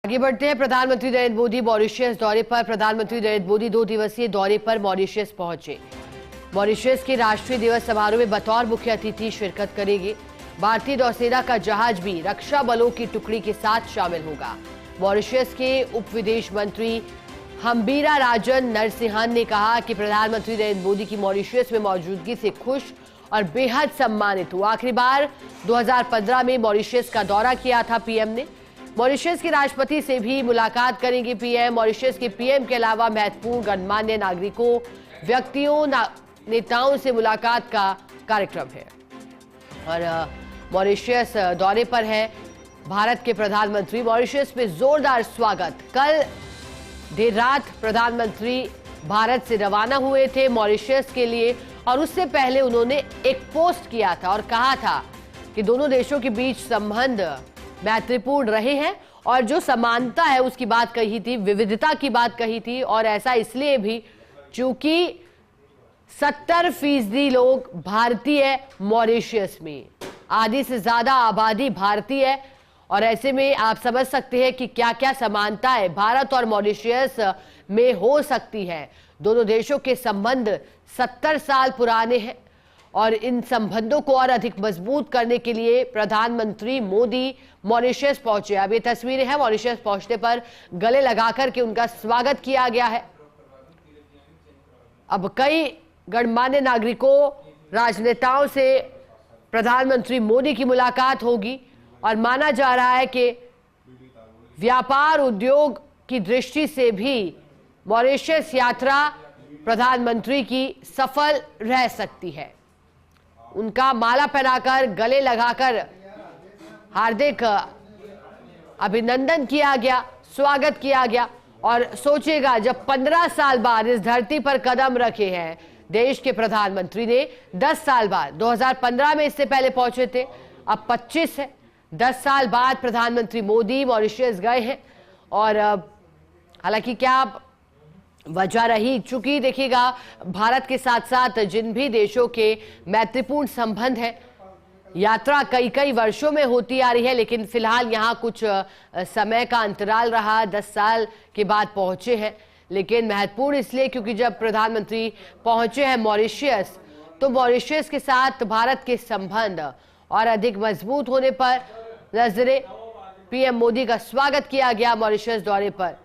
आगे बढ़ते हैं। प्रधानमंत्री नरेंद्र मोदी मॉरिशस दौरे पर। प्रधानमंत्री नरेंद्र मोदी 2 दिवसीय दौरे पर मॉरिशस पहुंचे। मॉरिशस के राष्ट्रीय दिवस समारोह में बतौर मुख्य अतिथि शिरकत करेंगे। भारतीय नौसेना का जहाज भी रक्षा बलों की टुकड़ी के साथ शामिल होगा। मॉरिशस के उप विदेश मंत्री हम्बीरा राजन नरसिंहन ने कहा कि प्रधानमंत्री नरेंद्र मोदी की मॉरिशस में मौजूदगी से खुश और बेहद सम्मानित हुआ। आखिरी बार 2015 में मॉरिशस का दौरा किया था पीएम ने। मॉरिशस के राष्ट्रपति से भी मुलाकात करेंगे पीएम। मॉरिशस के पीएम के अलावा महत्वपूर्ण गणमान्य नागरिकों, व्यक्तियों, नेताओं से मुलाकात का कार्यक्रम है। और मॉरिशस दौरे पर है भारत के प्रधानमंत्री। मॉरिशस में जोरदार स्वागत। कल देर रात प्रधानमंत्री भारत से रवाना हुए थे मॉरिशस के लिए, और उससे पहले उन्होंने एक पोस्ट किया था और कहा था कि दोनों देशों के बीच संबंध मैत्रीपूर्ण रहे हैं, और जो समानता है उसकी बात कही थी, विविधता की बात कही थी। और ऐसा इसलिए भी चूंकि 70% लोग भारतीय मॉरिशस में, आधी से ज्यादा आबादी भारतीय है। और ऐसे में आप समझ सकते हैं कि क्या क्या समानता है भारत और मॉरिशस में हो सकती है। दोनों देशों के संबंध 70 साल पुराने हैं, और इन संबंधों को और अधिक मजबूत करने के लिए प्रधानमंत्री मोदी मॉरिशस पहुंचे। अब ये तस्वीरें हैं मॉरिशस पहुंचने पर गले लगाकर के उनका स्वागत किया गया है। अब कई गणमान्य नागरिकों, राजनेताओं से प्रधानमंत्री मोदी की मुलाकात होगी, और माना जा रहा है कि व्यापार उद्योग की दृष्टि से भी मॉरिशस यात्रा प्रधानमंत्री की सफल रह सकती है। उनका माला पहनाकर, गले लगाकर हार्दिक अभिनंदन किया गया, स्वागत किया गया। और सोचिएगा, जब 15 साल बाद इस धरती पर कदम रखे हैं देश के प्रधानमंत्री ने, 10 साल बाद, 2015 में इससे पहले पहुंचे थे, अब 25 है, 10 साल बाद प्रधानमंत्री मोदी मॉरिशस गए हैं। और हालांकि क्या वजह रही, चूंकि देखिएगा भारत के साथ साथ जिन भी देशों के मैत्रीपूर्ण संबंध है, यात्रा कई वर्षों में होती आ रही है, लेकिन फिलहाल यहाँ कुछ समय का अंतराल रहा, 10 साल के बाद पहुंचे हैं। लेकिन महत्वपूर्ण इसलिए क्योंकि जब प्रधानमंत्री पहुंचे हैं मॉरिशस, तो मॉरिशस के साथ भारत के संबंध और अधिक मजबूत होने पर नजरे पीएम मोदी का स्वागत किया गया मॉरिशस दौरे पर।